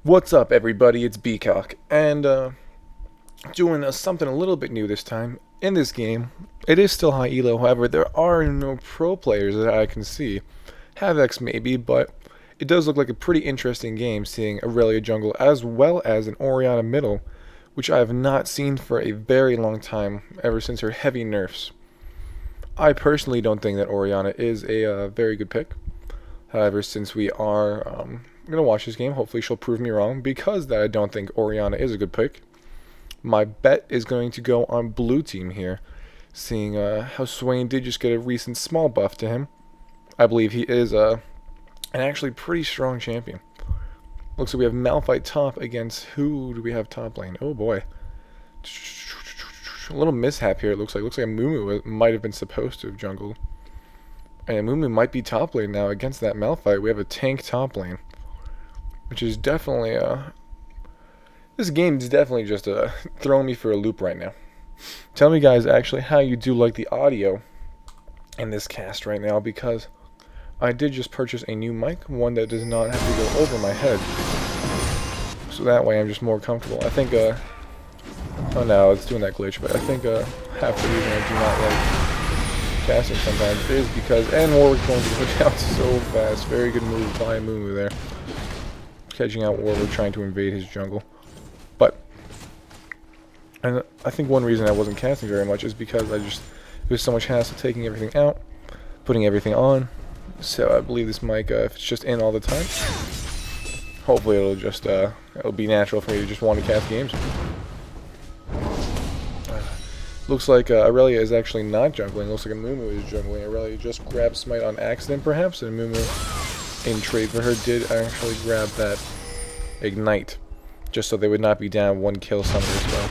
What's up, everybody? It's Beacock, and doing something a little bit new this time. In this game, it is still high elo, however, there are no pro players that I can see. Havax maybe, but it does look like a pretty interesting game, seeing Aurelia jungle as well as an Orianna middle, which I have not seen for a very long time, ever since her heavy nerfs. I personally don't think that Orianna is a very good pick. However, since we are going to watch this game, hopefully she'll prove me wrong, because that I don't think Orianna is a good pick. My bet is going to go on blue team here, seeing how Swain did just get a recent small buff to him. I believe he is an actually pretty strong champion. Looks like we have Malphite top against, who do we have top lane? Oh boy. A little mishap here, it looks like. Looks like Mumu might have been supposed to have jungled. And Mumu might be top lane now against that Malphite. We have a tank top lane, which is definitely this game is definitely just throwing me for a loop right now. Tell me, guys, actually how you do like the audio in this cast right now, because I did just purchase a new mic, one that does not have to go over my head, so that way I'm just more comfortable. I think oh no, it's doing that glitch, but I think half the reason I do not like casting sometimes is because, and Warwick going to go down so fast. Very good move by Mumu there, catching out Warwick trying to invade his jungle. But and I think one reason I wasn't casting very much is because there's so much hassle taking everything out, putting everything on. So I believe this mic, if it's just in all the time, hopefully it'll just it'll be natural for me to just want to cast games. Looks like Aurelia is actually not jungling. Looks like a Mumu is jungling. Aurelia just grabbed Smite on accident, perhaps, and Mumu, in trade for her, did actually grab that Ignite, just so they would not be down one kill summoner as well.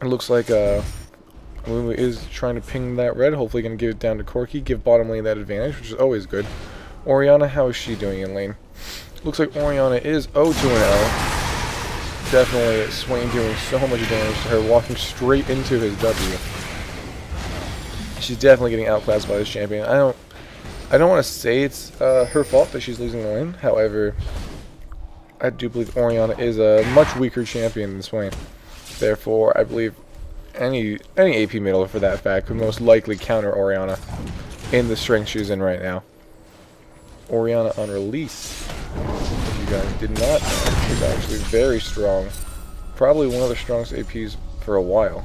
It looks like Mumu is trying to ping that red, hopefully going to give it down to Corki, give bottom lane that advantage, which is always good. Orianna, how is she doing in lane? Looks like Orianna is 0-2-0. Definitely Swain doing so much damage to her, walking straight into his W. She's definitely getting outclassed by this champion. I don't want to say it's her fault that she's losing the lane. However, I do believe Orianna is a much weaker champion than Swain. Therefore, I believe any AP middle, for that fact, could most likely counter Orianna in the strength she's in right now. Orianna on release, if you guys did not know, is actually very strong. Probably one of the strongest APs for a while.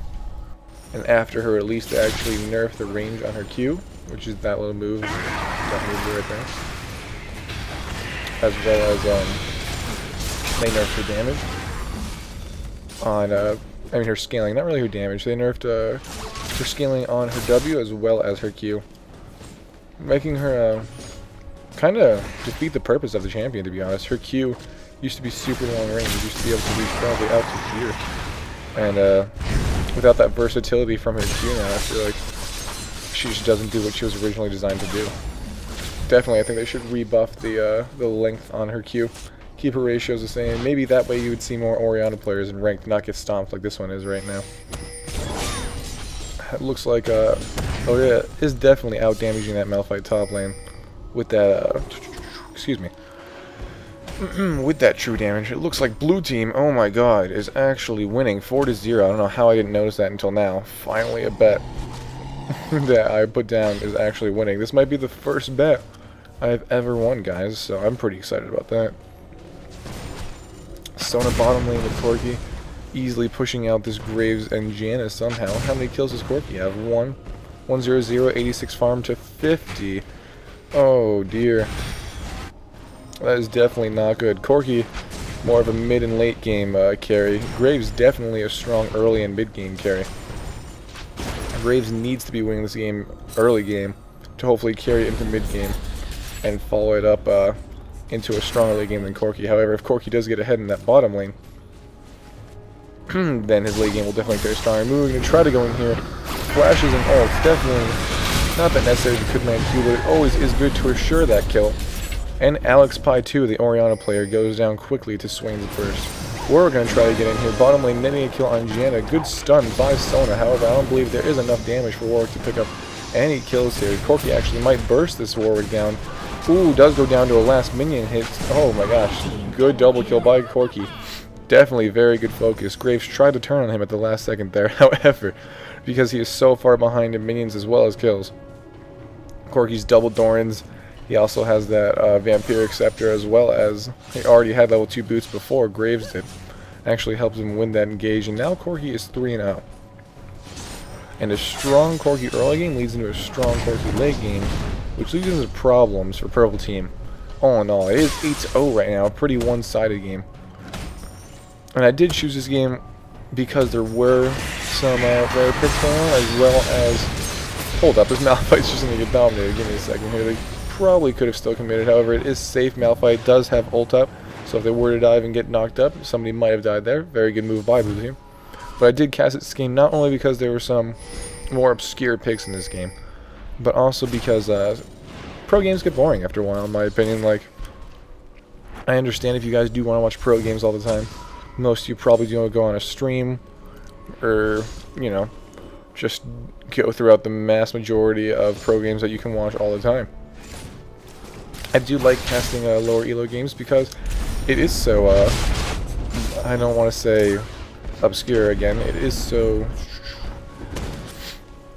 And after her release, they actually nerfed the range on her Q, which is that little move, that move right there. As well as they nerfed her damage on I mean her scaling, not really her damage. They nerfed her scaling on her W as well as her Q, making her kind of defeat the purpose of the champion, to be honest. Her Q used to be super long range. You used to be able to reach probably out to here, and without that versatility from her Q now, I feel like she just doesn't do what she was originally designed to do. Definitely, I think they should rebuff the length on her Q. Keep her ratios the same. Maybe that way you would see more Orianna players in ranked not get stomped like this one is right now. It looks like Aurelia is definitely out damaging that Malphite top lane with that excuse me, with that true damage. It looks like blue team, oh my god, is actually winning 4-0. I don't know how I didn't notice that until now. Finally a bet that I put down is actually winning. This might be the first bet I've ever won, guys, so I'm pretty excited about that. Sona bottom lane with Corki, easily pushing out this Graves and Janna somehow. How many kills does Corki have? 1-0-0, 86 farm to 50. Oh dear. That is definitely not good. Corki, more of a mid and late game carry. Graves definitely a strong early and mid game carry. Graves needs to be winning this game early game to hopefully carry it into mid game and follow it up into a stronger late game than Corki. However, if Corki does get ahead in that bottom lane, then his late game will definitely carry stronger. Moving to try to go in here. Flashes and ults, definitely not that necessary to could man Q, but it always is good to assure that kill. And Alex Pie 2, the Orianna player, goes down quickly to Swain's burst. We're going to try to get in here. Bottom lane, netting a kill on Janna. Good stun by Sona. However, I don't believe there is enough damage for Warwick to pick up any kills here. Corki actually might burst this Warwick down. Ooh, does go down to a last minion hit. Oh my gosh. good double kill by Corki. Definitely very good focus. Graves tried to turn on him at the last second there, however, because he is so far behind in minions as well as kills. Corki's double Dorans. He also has that Vampiric Scepter, as well as he already had level 2 boots before Graves did. Actually helps him win that engage, and now Corki is 3-0. And a strong Corki early game leads into a strong Corki late game, which leads into problems for Purple Team. All in all, it is 8-0 right now, a pretty one-sided game. And I did choose this game because there were some rare picks going on, as well as... Hold up, this Malphite's just going to get dominated. Give me a second here. They probably could have still committed, however, it is safe. Malphite does have ult up, so if they were to dive and get knocked up, somebody might have died there. Very good move by Blue Team. But I did cast this game not only because there were some more obscure picks in this game, but also because pro games get boring after a while, in my opinion. Like, I understand if you guys do want to watch pro games all the time. Most of you probably do go on a stream, or, you know, just go throughout the mass majority of pro games that you can watch all the time. I do like casting lower elo games because it is so, I don't want to say obscure again, it is so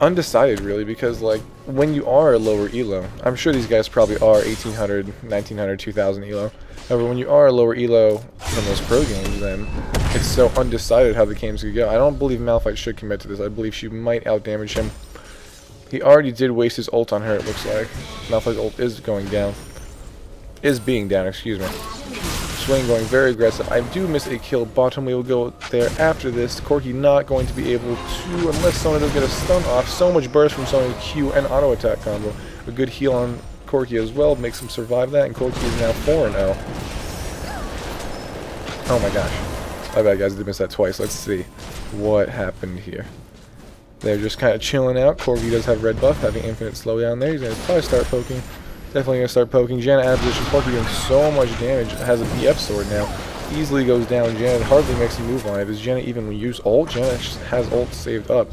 undecided really, because like when you are a lower elo, I'm sure these guys probably are 1800, 1900, 2000 elo. However, when you are a lower elo in those pro games, then it's so undecided how the games could go. I don't believe Malphite should commit to this. I believe she might outdamage him. He already did waste his ult on her, it looks like. Malphite's ult is going down. Is being down, excuse me. Swain going very aggressive. I do miss a kill bottom. We will go there after this. Corki not going to be able to, unless someone does get a stun off. So much burst from Sony's Q and auto attack combo. A good heal on Corki as well makes him survive that, and Corki is now 4-0. Oh my gosh. My bad, guys. I did miss that twice. Let's see what happened here. They're just kind of chilling out. Corki does have red buff, having infinite slowdown there. He's going to probably start poking. Definitely going to start poking. Janet out of position. Corki doing so much damage. Has a BF sword now. Easily goes down. Janet hardly makes a move on it. Does Janet even use ult? Janet has ult saved up.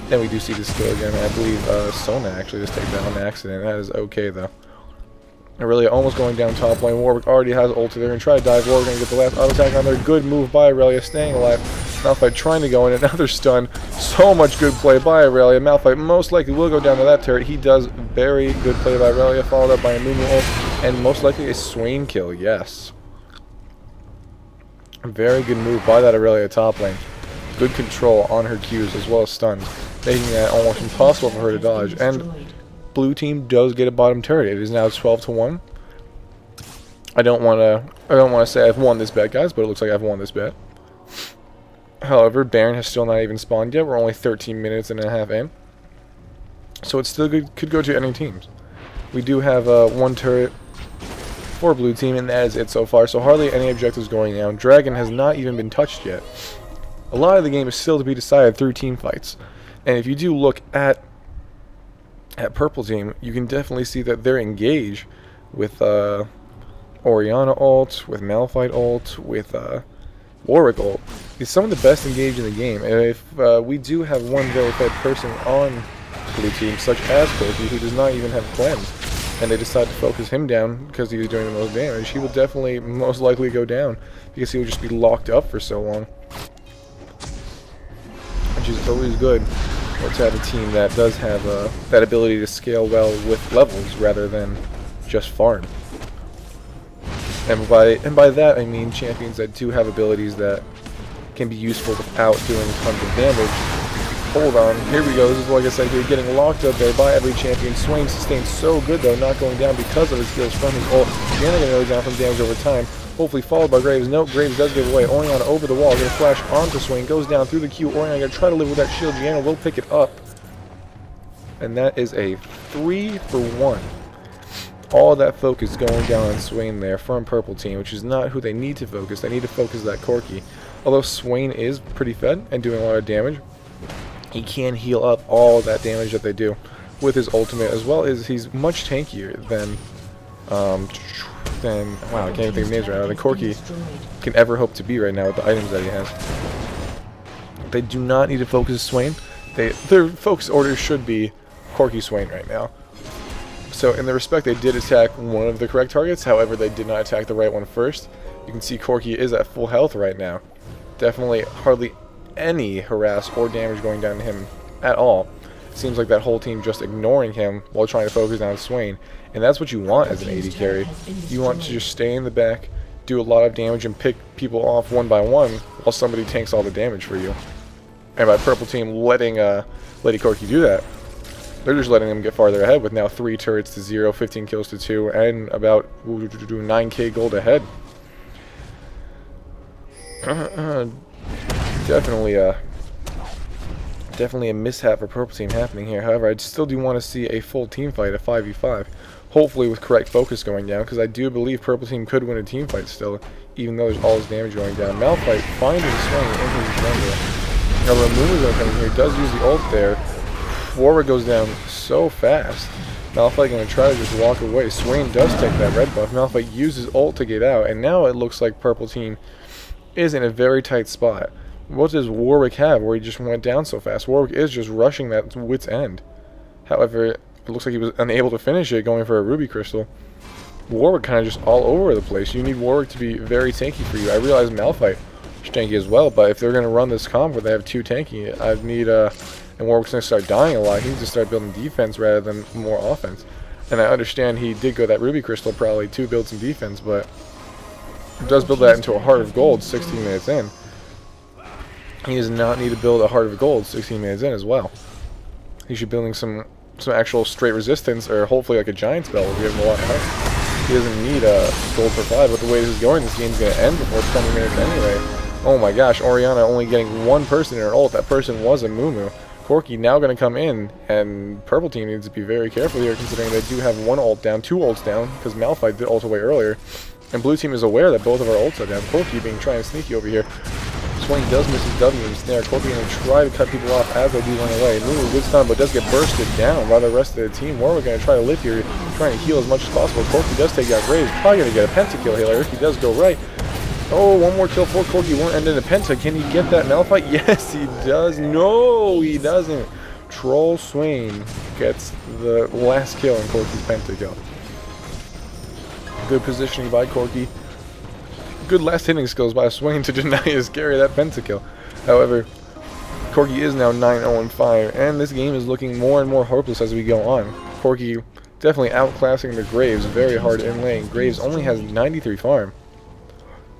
Then we do see this kill again. I believe Sona actually just take that on accident. That is okay though. Aurelia almost going down top lane. Warwick already has ult there and try to dive. Warwick going to get the last auto attack on there. Good move by Aurelia, staying alive. Malphite trying to go in. Another stun. So much good play by Aurelia. Malphite most likely will go down to that turret. He does very good play by Aurelia, followed up by a Mumu ult, and most likely a Swain kill. Yes. Very good move by that Aurelia top lane. Good control on her Qs as well as stuns, making that almost impossible for her to dodge. And Blue Team does get a bottom turret. It is now 12-1. I don't want to say I've won this bet, guys, but it looks like I've won this bet. However, Baron has still not even spawned yet. We're only 13 minutes and a half in, so it still could go to any teams. We do have one turret for Blue Team, and that is it so far. So hardly any objectives going down. Dragon has not even been touched yet. A lot of the game is still to be decided through team fights, and if you do look at Purple Team, you can definitely see that they're engaged with Orianna ult, with Malphite ult, with Warwick ult. He's some of the best engaged in the game, and if we do have one very fed person on Blue Team, such as Corki, who does not even have cleanse, and they decide to focus him down because he was doing the most damage, he will definitely most likely go down because he will just be locked up for so long, which is always good. Or to have a team that does have that ability to scale well with levels rather than just farm. And by that I mean champions that do have abilities that can be useful without doing tons of damage. Hold on, here we go. This is like I said, you're getting locked up there by every champion. Swain sustained so good though, not going down because of his skills from his ult. Diana gonna go down from damage over time. Hopefully followed by Graves. No, Graves does give away. Orianna over the wall. Gonna flash onto Swain. Goes down through the Q. Orianna gonna try to live with that shield. Diana will pick it up. And that is a 3-for-1. All that focus going down on Swain there from Purple Team, which is not who they need to focus. They need to focus that Corki. Although Swain is pretty fed and doing a lot of damage, he can heal up all that damage that they do with his ultimate, as well as he's much tankier than wow, I can't even think of names right now, than Corki can ever hope to be right now with the items that he has. They do not need to focus Swain. Their focus order should be Corki Swain right now. So in the respect, they did attack one of the correct targets, however they did not attack the right one first. You can see Corki is at full health right now. Definitely hardly any harass or damage going down to him at all. It seems like that whole team just ignoring him while trying to focus on Swain. And that's what you want as an AD carry. You want to just stay in the back, do a lot of damage, and pick people off one by one while somebody tanks all the damage for you. And by purple team letting Lady Corki do that, they're just letting them get farther ahead with now 3 turrets to 0, 15 kills to 2, and about 9k gold ahead. Definitely a mishap for purple team happening here. However, I still do want to see a full team fight, a 5v5. Hopefully with correct focus going down, because I do believe purple team could win a team fight still, even though there's all this damage going down. Malphite finding Swain in his jungle. Now Ramumu's coming here, does use the ult there. Warwick goes down so fast. Malphite going to try to just walk away. Swain does take that red buff. Malphite uses ult to get out, and now it looks like purple team is in a very tight spot. What does Warwick have where he just went down so fast? Warwick is just rushing that wit's end. However, it looks like he was unable to finish it going for a ruby crystal. Warwick kind of just all over the place. You need Warwick to be very tanky for you. I realize Malphite is tanky as well, but if they're going to run this comp where they have 2 tanky, I need and Warwick's going to start dying a lot. He needs to start building defense rather than more offense. And I understand he did go that ruby crystal probably to build some defense, but he does build that into a heart of gold 16 minutes in. He does not need to build a heart of gold 16 minutes in as well. He should be building some actual straight resistance, or hopefully like a giant spell if we have a lot of health. He doesn't need a gold for 5, but the way this is going, this game's going to end before 20 minutes anyway. Oh my gosh, Orianna only getting 1 person in her ult. That person was a Mumu. Corki now going to come in, and purple team needs to be very careful here, considering they do have 1 ult down, 2 ults down, because Malphite did ult away earlier. And blue team is aware that both of our ults are down. Corki being trying to sneaky over here. Swain does miss his W and snare. Corki going to try to cut people off as they do run away. Mumu good stun, but does get bursted down by the rest of the team. Warwick going to try to live here, trying to heal as much as possible. Corki does take out Graves. Probably going to get a pentakill here. He does go right. Oh, 1 more kill for Corki. Won't end in a penta. Can he get that Malphite? Yes, he does. No, he doesn't. Troll Swain gets the last kill in Corki's pentakill. Good positioning by Corki. Good last hitting skills by Swain to deny his carry that pentakill. However, Corki is now 9-0-5, and this game is looking more and more hopeless as we go on. Corki definitely outclassing the Graves very hard in lane. Graves only has 93 farm.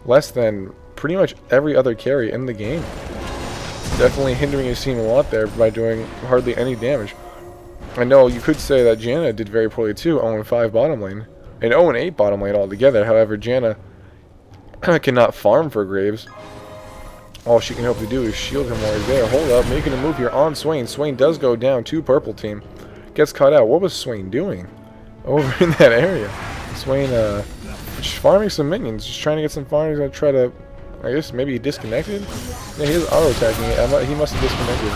Less than pretty much every other carry in the game. Definitely hindering his team a lot there by doing hardly any damage. I know you could say that Janna did very poorly too, 0-5 bottom lane. And 0-8 bottom lane altogether. However, Janna cannot farm for Graves. All she can hope to do is shield him while he's there. Hold up, making a move here on Swain. Swain does go down to purple team. Gets caught out. What was Swain doing over in that area? Swain just farming some minions. Just trying to get some farm. He's going to try to, I guess maybe he disconnected? Yeah, he is auto-attacking it. He must have disconnected.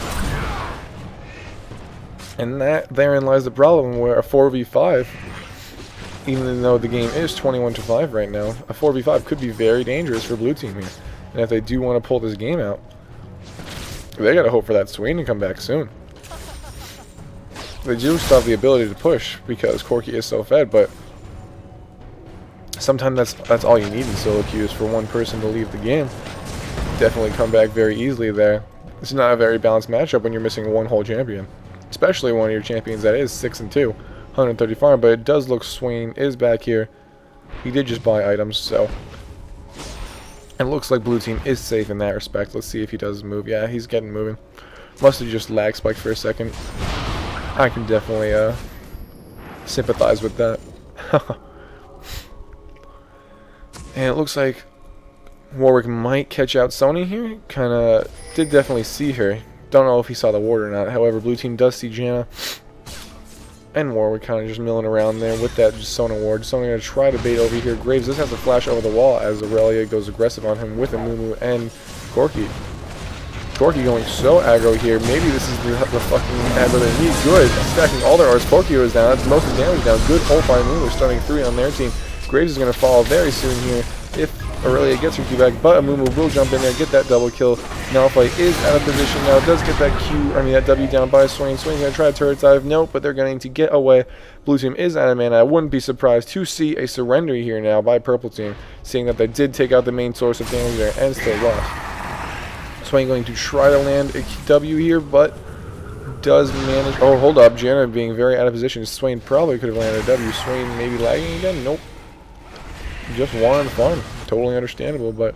And therein lies the problem where a 4v5, even though the game is 21-5 right now, a 4v5 could be very dangerous for blue team here. And if they do want to pull this game out, they gotta hope for that Swain to come back soon. They do still have the ability to push because Corki is so fed, but sometimes that's all you need in solo queues for one person to leave the game. Definitely come back very easily there. This is not a very balanced matchup when you're missing 1 whole champion, especially one of your champions that is 6-2. 130 farm, but it does look Swain is back here. He did just buy items, so it looks like blue team is safe in that respect. Let's see if he does move. Yeah, he's getting moving. Must have just lag spiked for a second. I can definitely sympathize with that. And it looks like Warwick might catch out Sony here. Kinda did definitely see her. Don't know if he saw the ward or not. However, blue team does see Janna. And Warwick kind of just milling around there with that Sona ward. Sona going to try to bait over here. Graves does have to flash over the wall as Aurelia goes aggressive on him with a Mumu and Corki. Corki going so aggro here. Maybe this is the fucking aggro they need. Good. Stacking all their R's. Corki is down. That's most of the damage down. Good ult by Mumu starting 3 on their team. Graves is going to fall very soon here. If Aurelia gets her Q back, but Amumu will jump in there, get that double kill. Malphite is out of position now, does get that that W down by Swain. Swain's going to try a turret dive, nope, but they're going to get away. Blue team is out of mana. I wouldn't be surprised to see a surrender here now by purple team, seeing that they did take out the main source of damage there and still lost. Swain going to try to land a W here, but does manage. Oh, hold up. Janna being very out of position. Swain probably could have landed a W. Swain maybe lagging again? Nope. Just wanting fun. Totally understandable, but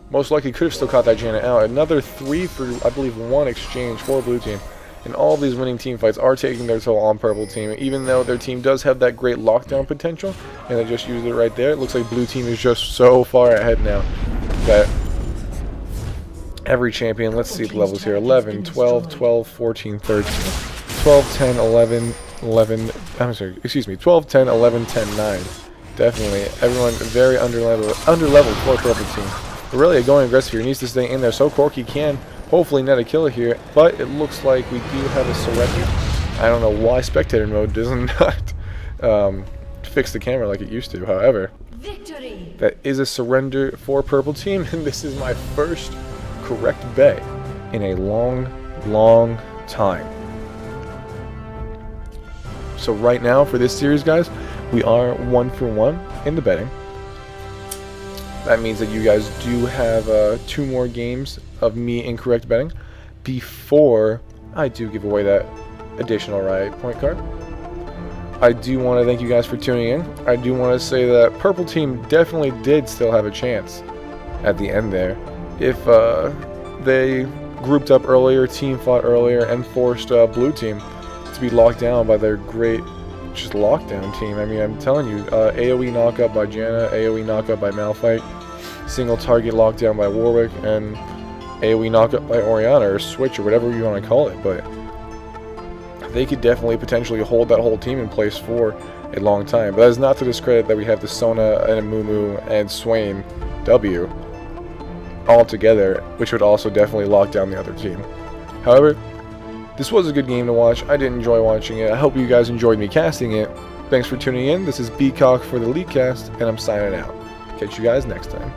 most likely could have still caught that Janna out. Another 3 for, I believe, 1 exchange for blue team. And all these winning team fights are taking their toll on purple team, even though their team does have that great lockdown potential, and they just used it right there. It looks like blue team is just so far ahead now that every champion, let's see the levels here, 11, 12, 12, 14, 13, 12, 10, 11, 11, I'm sorry, excuse me, 12, 10, 11, 10, 9. Definitely, everyone very underleveled for purple team. Aurelia going aggressive here, needs to stay in there, so Corki can hopefully net a kill here, but it looks like we do have a surrender. I don't know why spectator mode does not fix the camera like it used to, however, victory. That is a surrender for purple team, and this is my first correct bet in a long time. So right now for this series, guys, we are 1 for 1 in the betting. That means that you guys do have 2 more games of me incorrect betting before I do give away that additional right point card. I do want to thank you guys for tuning in. I do want to say that purple team definitely did still have a chance at the end there. If they grouped up earlier, team fought earlier, and forced blue team to be locked down by their great just lockdown team. I mean, I'm telling you, AoE knockup by Janna, AoE knockup by Malphite, single target lockdown by Warwick, and AoE knockup by Orianna, or Switch, or whatever you want to call it. But they could definitely potentially hold that whole team in place for a long time. But that is not to discredit that we have the Sona and Amumu and Swain W all together, which would also definitely lock down the other team. However, this was a good game to watch. I did enjoy watching it. I hope you guys enjoyed me casting it. Thanks for tuning in. This is Beacock for the LeakCast, and I'm signing out. Catch you guys next time.